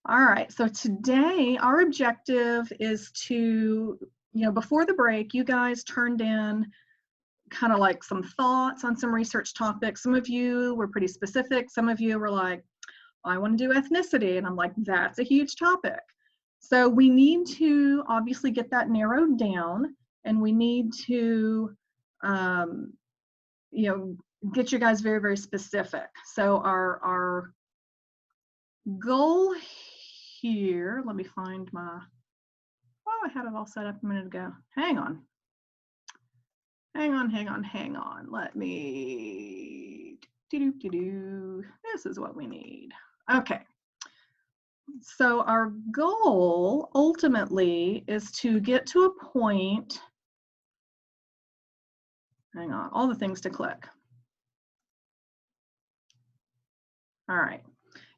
All right, so today our objective is to, before the break, you guys turned in kind of like some thoughts on some research topics. Some of you were pretty specific. Some of you were like, I want to do ethnicity. And I'm like, that's a huge topic. So we need to obviously get that narrowed down, and we need to, get you guys very, very specific. So our goal here, let me find my, I had it all set up a minute ago. Hang on. Let me, this is what we need. Okay. So our goal ultimately is to get to a point, hang on, all the things to click. All right,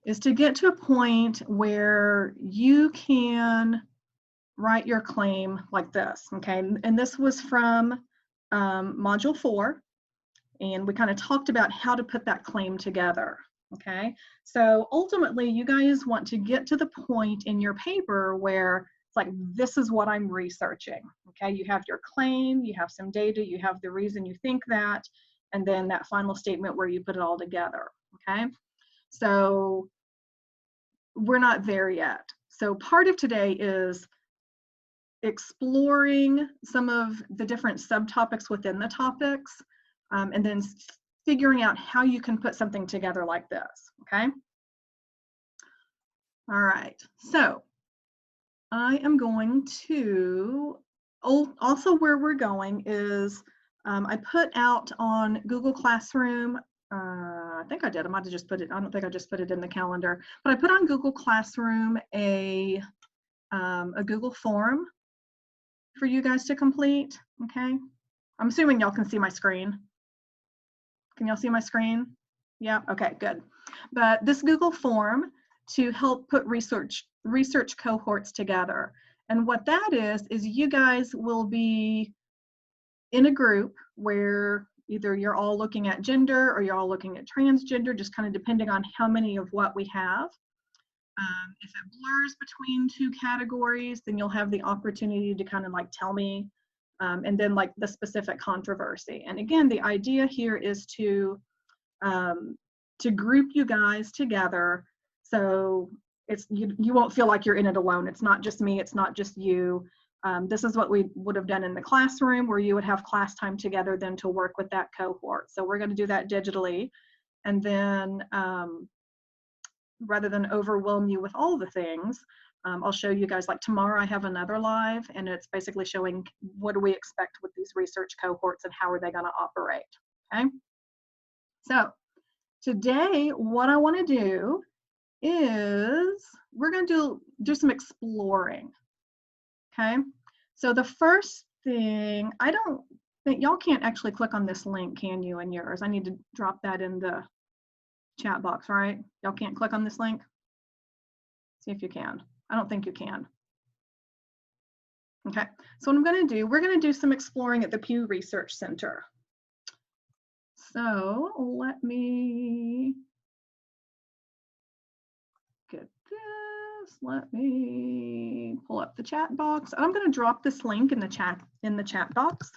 is to get to a point where you can write your claim like this, okay? And this was from Module 4, and we kind of talked about how to put that claim together, okay? So ultimately, you guys want to get to the point in your paper where it's like, this is what I'm researching, okay? You have your claim, you have some data, you have the reason you think that, and then that final statement where you put it all together, okay? So we're not there yet. So part of today is exploring some of the different subtopics within the topics, and then figuring out how you can put something together like this, okay? All right, so I am going to, also where we're going is, I put out on Google Classroom, I think I did, I might have just put it, I don't think I just put it in the calendar, but I put on Google Classroom a Google form for you guys to complete, okay? I'm assuming y'all can see my screen. Can y'all see my screen? Yeah, okay, good. But this Google form to help put research cohorts together. And what that is you guys will be in a group where either you're all looking at gender or you're all looking at transgender, just kind of depending on how many of what we have. If it blurs between two categories, then you'll have the opportunity to kind of like tell me, and then like the specific controversy. And again, the idea here is to group you guys together, so it's you won't feel like you're in it alone. It's not just me, it's not just you. This is what we would have done in the classroom, where you would have class time together then to work with that cohort. So we're going to do that digitally, and then rather than overwhelm you with all the things, I'll show you guys, like tomorrow I have another live, and it's basically showing what do we expect with these research cohorts and how are they going to operate, okay? So today what I want to do is we're going to do some exploring, okay? So the first thing, I don't think, y'all can't actually click on this link, can you, in yours? I need to drop that in the chat box, right? Y'all can't click on this link? See if you can. I don't think you can. Okay, so what I'm going to do, we're going to do some exploring at the Pew Research Center. So let me get this. Let me pull up the chat box. I'm going to drop this link in the chat box.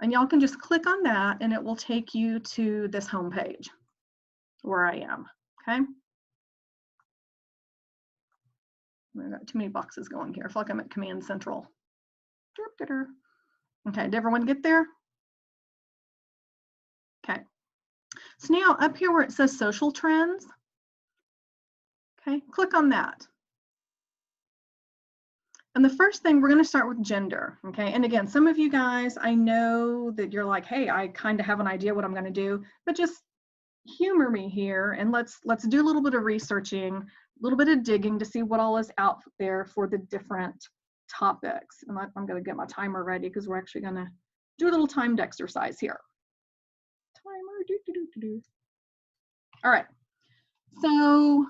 And y'all can just click on that and it will take you to this home page where I am, okay? I've got too many boxes going here. I feel like I'm at Command Central. Okay, did everyone get there? Okay. So now up here where it says social trends, okay, click on that. And the first thing, we're going to start with gender, okay? And again, some of you guys, I know that you're like, hey, I kind of have an idea what I'm going to do, but just humor me here and let's do a little bit of researching, a little bit of digging to see what all is out there for the different topics. And I'm going to get my timer ready because we're actually going to do a little timed exercise here. Timer, All right, so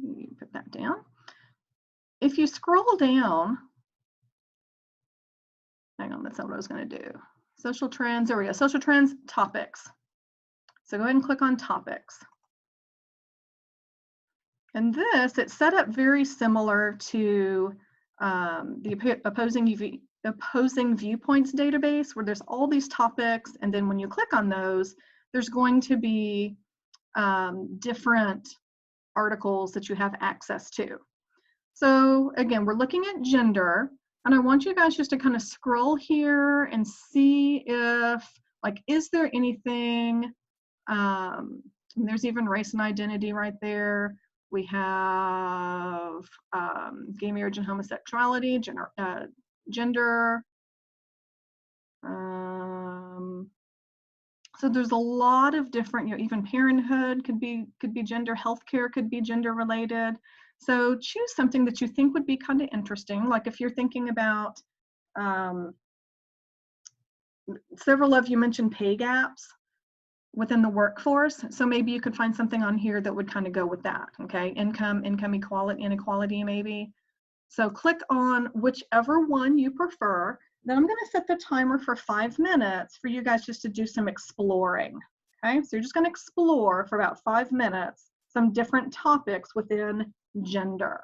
let me put that down. If you scroll down, hang on, that's not what I was going to do. Social trends, there we go, social trends, topics. So go ahead and click on topics. And this, it's set up very similar to the opposing viewpoints database, where there's all these topics, and then when you click on those, there's going to be different articles that you have access to. So again, we're looking at gender, and I want you guys just to kind of scroll here and see if, like, is there anything, there's even race and identity right there. We have gay marriage and homosexuality, gender. So there's a lot of different, even parenthood could be gender, healthcare could be gender related. So choose something that you think would be kind of interesting. Like if you're thinking about, several of you mentioned pay gaps within the workforce. So maybe you could find something on here that would kind of go with that, okay? Income inequality maybe. So click on whichever one you prefer. Then I'm gonna set the timer for 5 minutes for you guys just to do some exploring, okay? So you're just gonna explore for about 5 minutes some different topics within gender.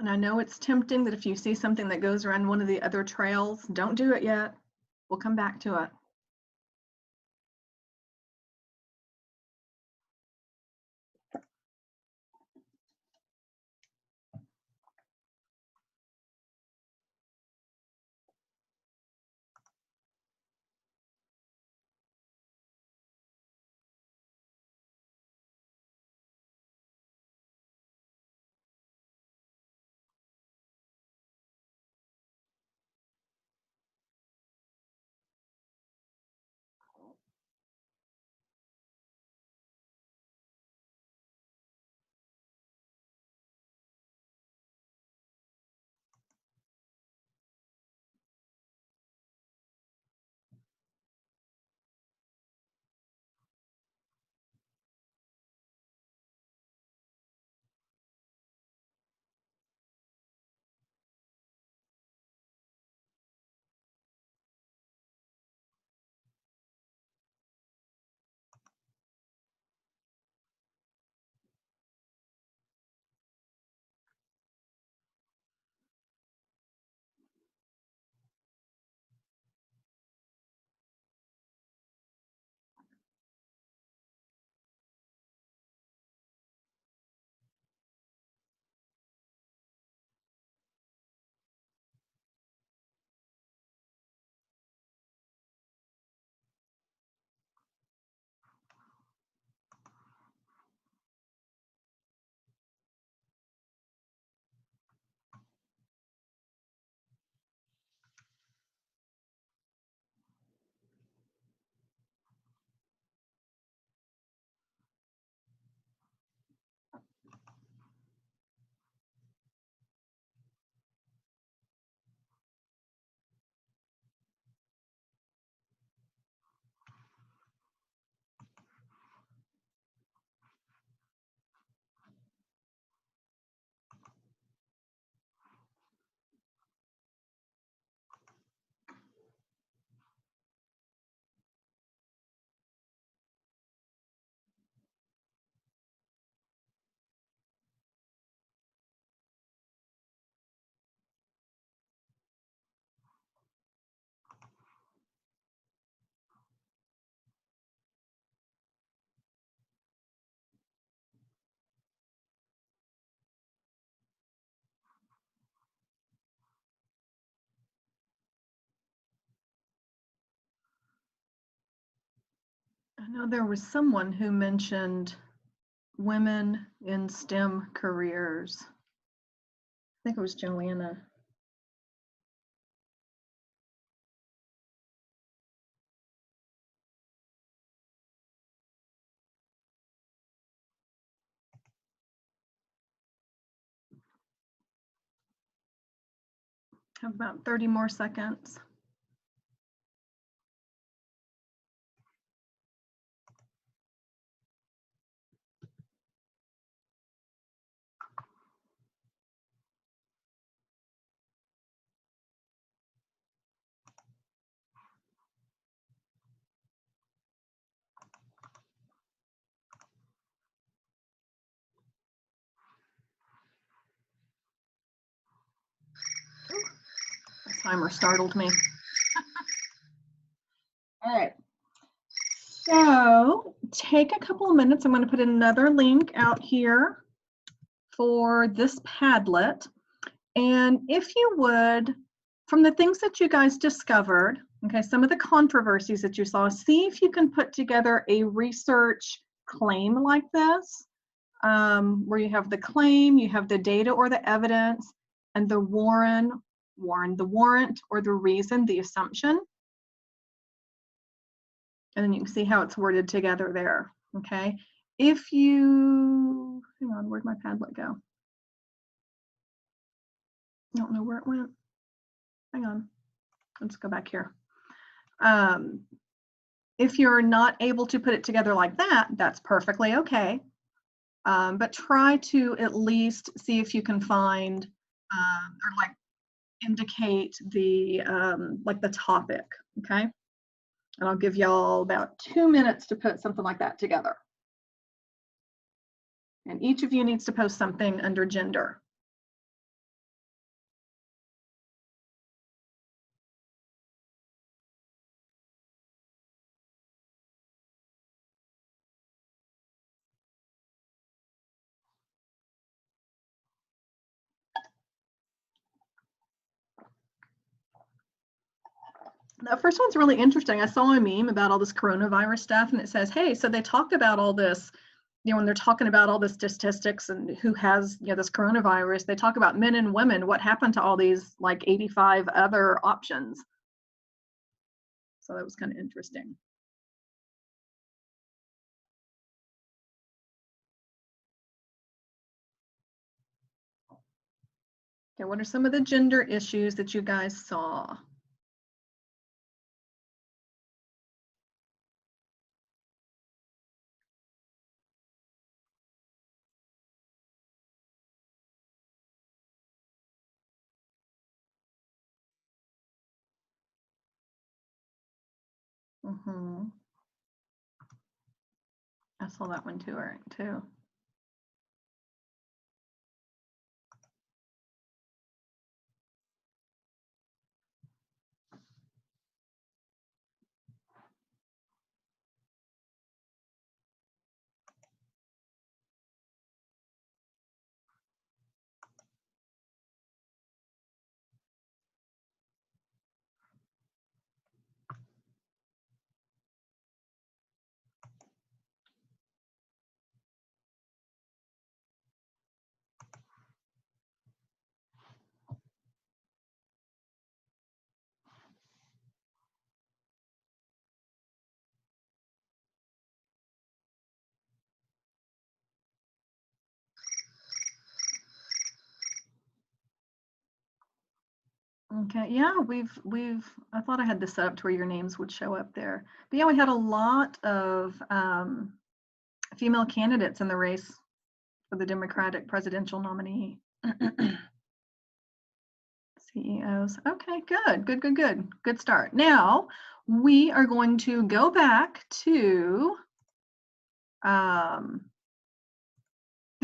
And I know it's tempting that if you see something that goes around one of the other trails, don't do it yet. We'll come back to it. know there was someone who mentioned women in STEM careers. I think it was Joanna. Have about 30 more seconds. The timer startled me. All right. So take a couple of minutes. I'm going to put another link out here for this Padlet. And if you would, from the things that you guys discovered, okay, some of the controversies that you saw, see if you can put together a research claim like this, where you have the claim, you have the data or the evidence, and the warrant or the reason, the assumption. And then you can see how it's worded together there, okay? If you, hang on, where'd my Padlet go? I don't know where it went. Hang on, let's go back here. If you're not able to put it together like that, that's perfectly okay. But try to at least see if you can find or like indicate the like the topic, okay? And I'll give y'all about 2 minutes to put something like that together. And each of you needs to post something under gender. That first one's really interesting. I saw a meme about all this coronavirus stuff, and it says, hey, so they talk about all this, you know, when they're talking about all the statistics and who has, you know, this coronavirus, they talk about men and women. What happened to all these like 85 other options? So that was kind of interesting. Okay, what are some of the gender issues that you guys saw? Mm-hmm. I saw that one too, Eric, too. Okay, yeah, I thought I had this set up to where your names would show up there. But yeah, we had a lot of female candidates in the race for the Democratic presidential nominee. CEOs. Okay, good start. Now we are going to go back to the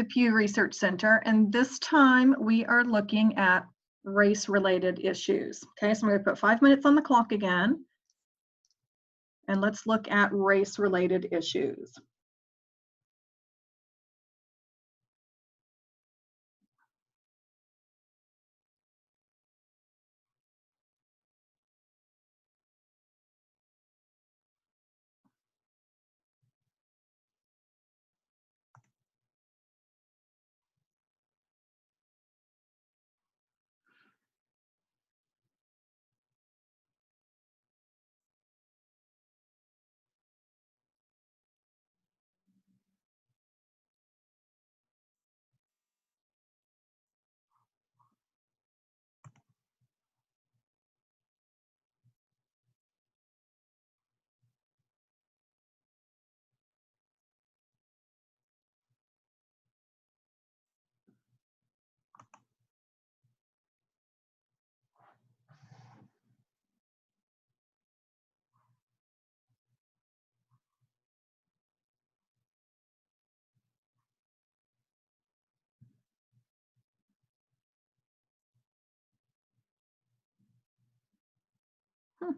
Pew Research Center, and this time we are looking at race-related issues. Okay, so I'm going to put 5 minutes on the clock again, and let's look at race-related issues. Hmm.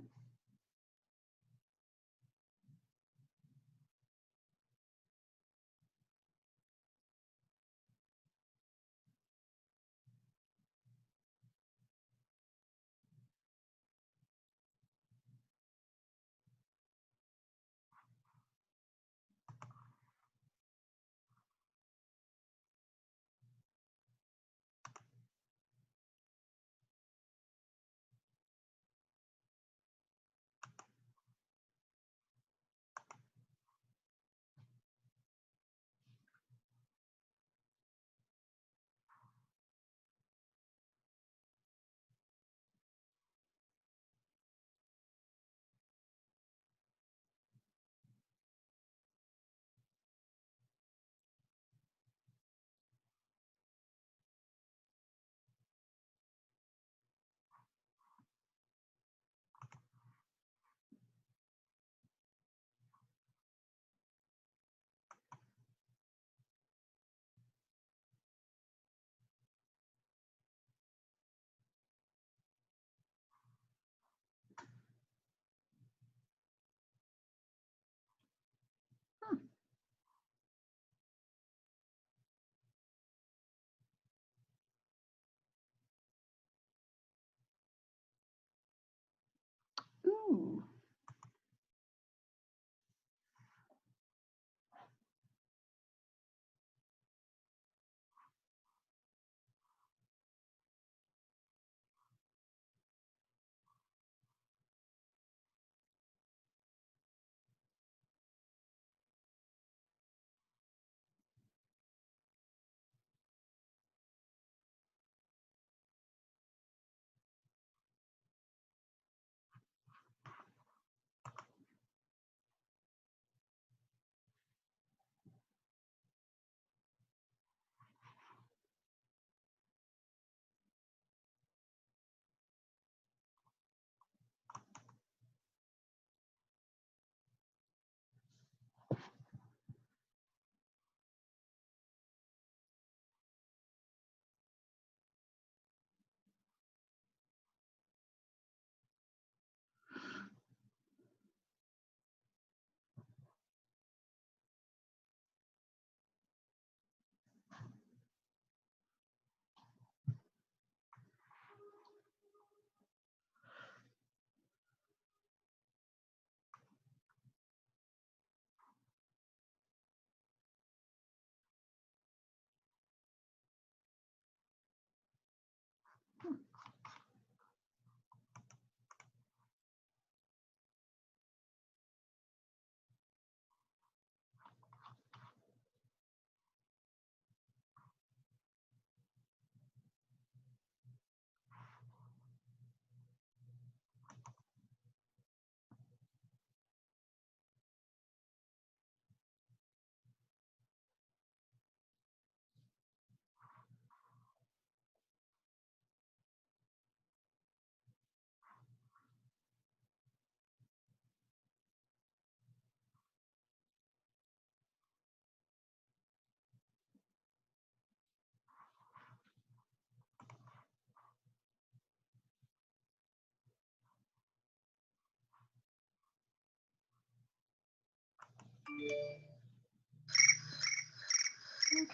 Ooh.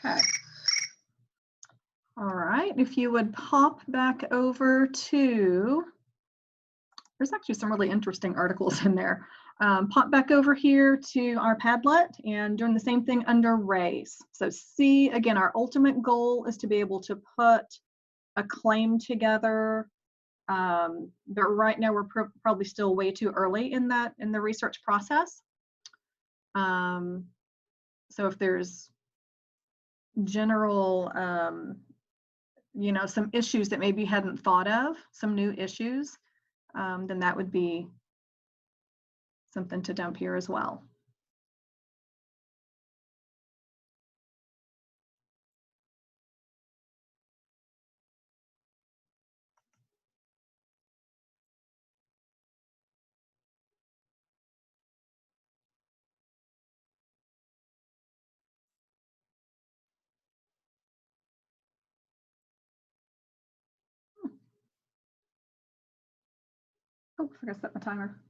Okay. All right, if you would pop back over to, there's actually some really interesting articles in there. Pop back over here to our Padlet and doing the same thing under race. So see, again, our ultimate goal is to be able to put a claim together. But right now we're probably still way too early in the research process. So if there's general, some issues that maybe you hadn't thought of, some new issues, then that would be something to dump here as well. Oh, I forgot to set my timer.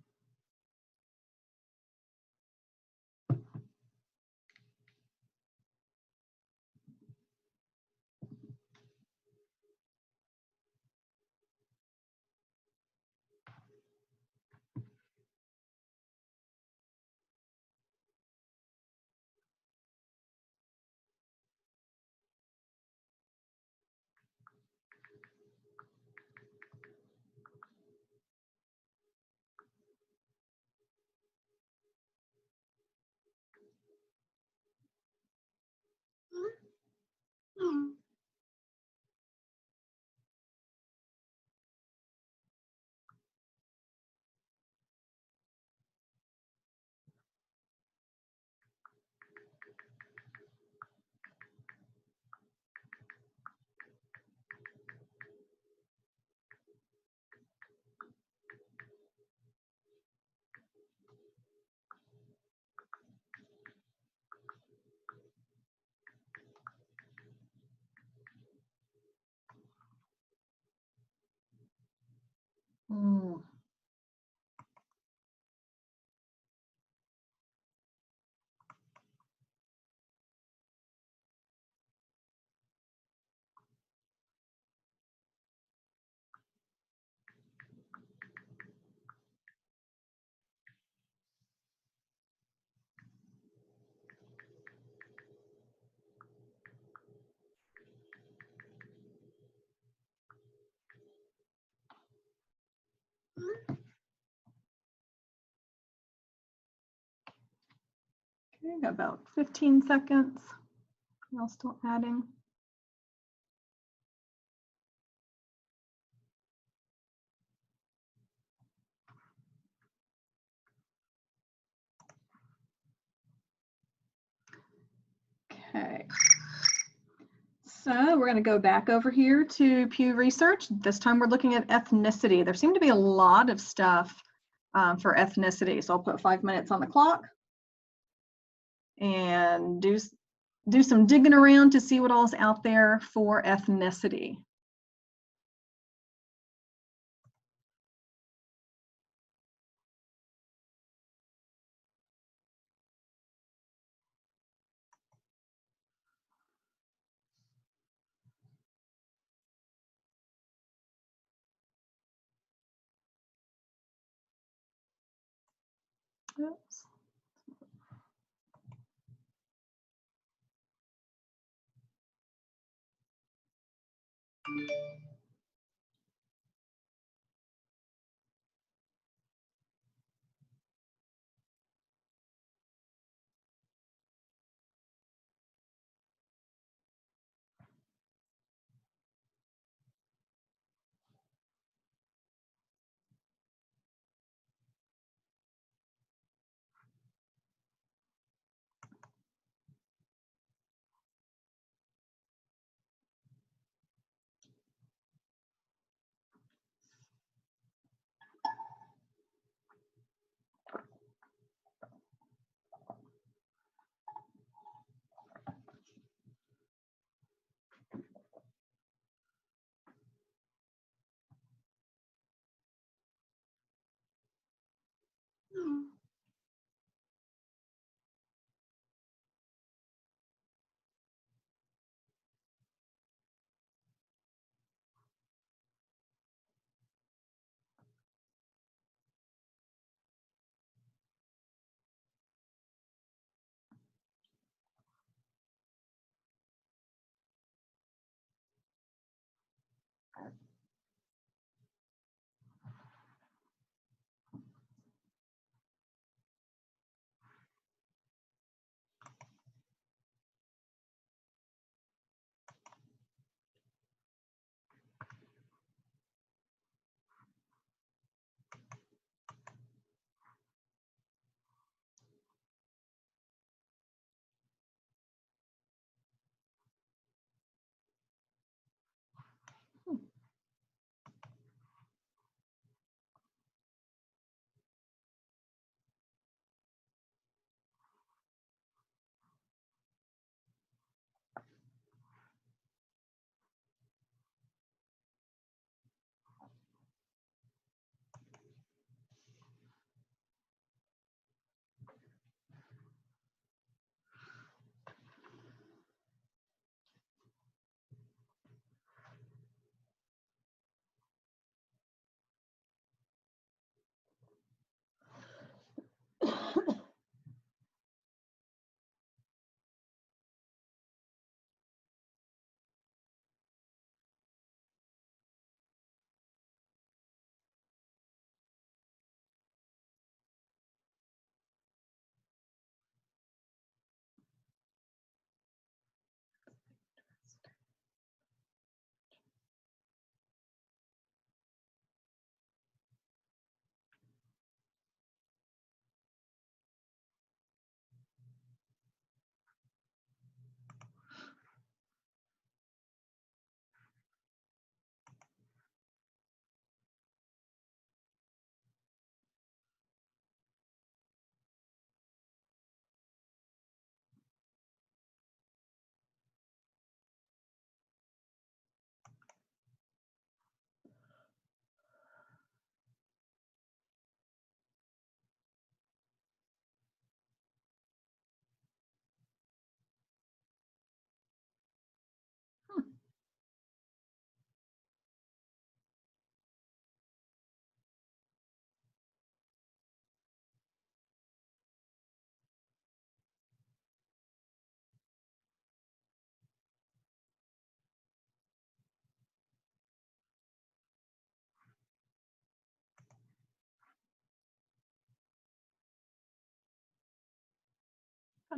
Mm. Okay, got about 15 seconds. Y'all still adding? Okay. So we're going to go back over here to Pew Research. This time we're looking at ethnicity. There seem to be a lot of stuff for ethnicity. So I'll put 5 minutes on the clock and do some digging around to see what all's out there for ethnicity. Oops.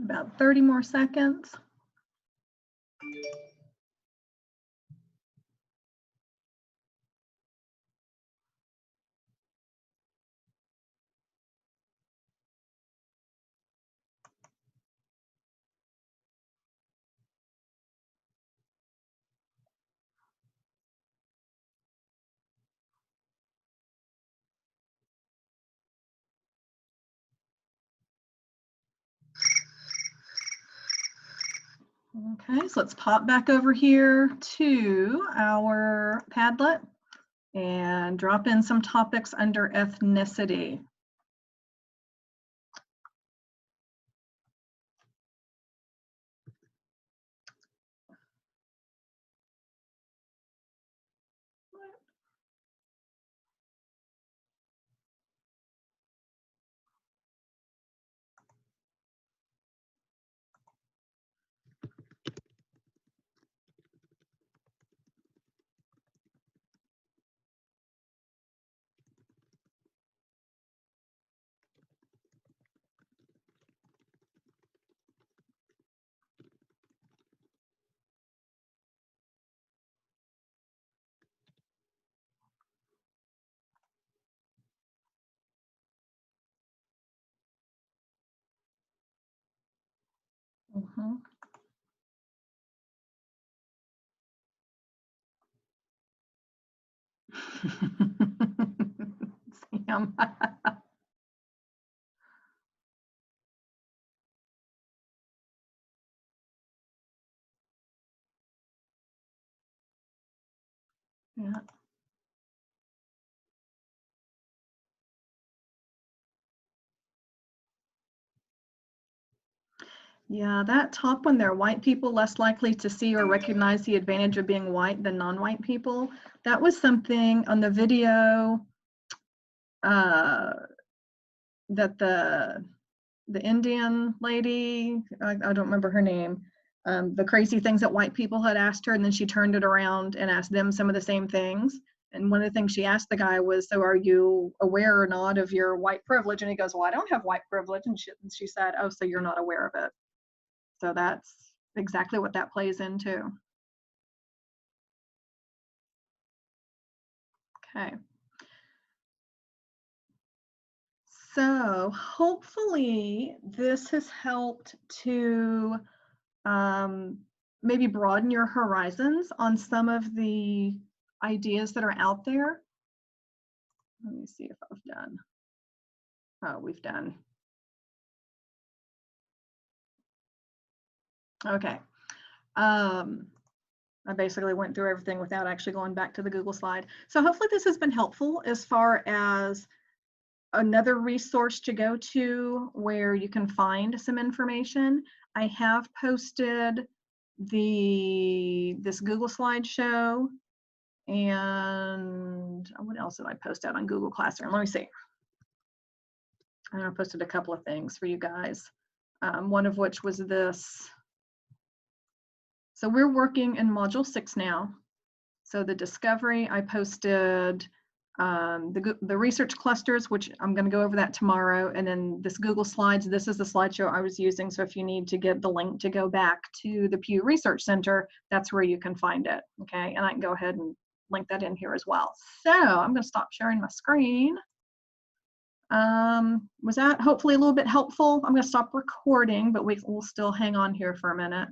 About 30 more seconds. Okay, so let's pop back over here to our Padlet and drop in some topics under ethnicity. Mhm. Sam. Yeah. Yeah, that top one there, white people less likely to see or recognize the advantage of being white than non-white people. That was something on the video that the Indian lady, I don't remember her name, the crazy things that white people had asked her, and then she turned it around and asked them some of the same things. And one of the things she asked the guy was, so are you aware or not of your white privilege? And he goes, well, I don't have white privilege. And she said, oh, so you're not aware of it. So that's exactly what that plays into. Okay. So hopefully this has helped to maybe broaden your horizons on some of the ideas that are out there. Let me see if I've done. Oh, we've done. Okay. I basically went through everything without actually going back to the Google slide. So hopefully this has been helpful as far as another resource to go to where you can find some information. I have posted this Google slideshow, and what else did I post out on Google Classroom? Let me see. I posted a couple of things for you guys. One of which was this. So we're working in Module 6 now. So the discovery, I posted the research clusters, which I'm going to go over that tomorrow, and then this Google Slides, this is the slideshow I was using, so if you need to get the link to go back to the Pew Research Center, that's where you can find it, okay? And I can go ahead and link that in here as well. So I'm going to stop sharing my screen. Was that hopefully a little bit helpful? I'm going to stop recording, but we'll still hang on here for a minute.